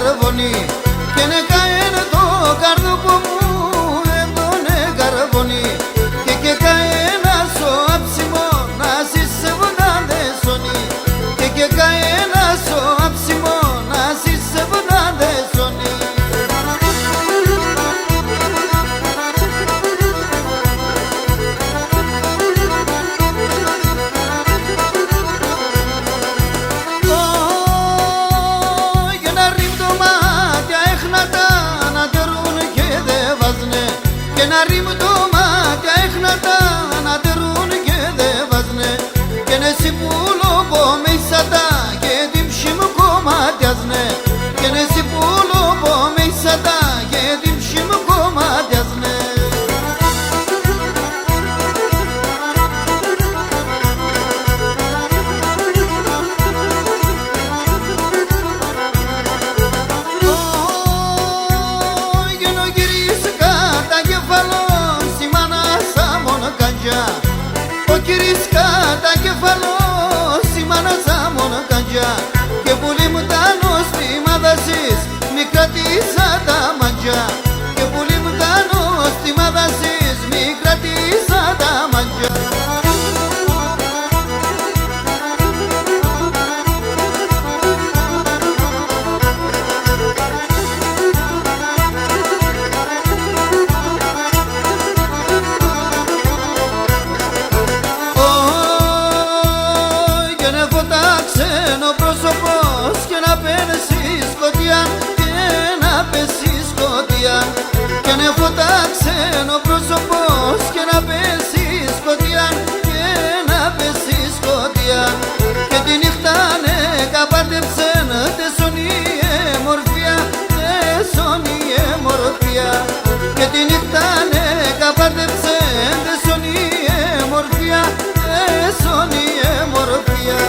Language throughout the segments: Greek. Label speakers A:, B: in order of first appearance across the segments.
A: καρβονί και ναι καένε το καρδούκο μου έντονε καρβονί και καένα σο άψιμο να συσσεύω να δε σωνεί και καένα σο άψιμο να συσσεύω να δε σωνεί. Και να ρίμουν το μάτια έχνατα να τερούν και δε βάζνε και ναι σιπούλο πω μέσα τα και την ψη μου κομμάτιαζνε και ναι σιπούλο πω μέσα τα και την ψη μου κομμάτιαζνε. Ο κύρις κατά κεφαλός η μάνα σαν καντζιά και πουλί μου τα νοστιμα δάσεις μη κρατήσα τα μαντζιά και πουλί μου τα νοστιμα δάσεις μη κρατήσα τα μαντζιά. Ξένο πρόσωπος και να πέσει σκοτειά και να πέσει σκοτειά και να φωτά ξένο πρόσωπος και να πέσει σκοτειά και να πέσει σκοτειά και τη νύχτα ναι καπάρτεψεν τε σωνίε μορφιά τε σωνίε μορφιά και τη νύχτα ναι καπάρτεψεν τε σωνίε μορφιά τε σωνίε μορφιά.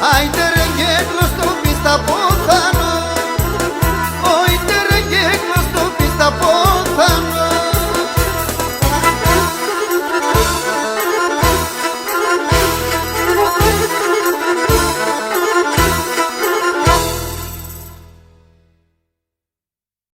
A: Haide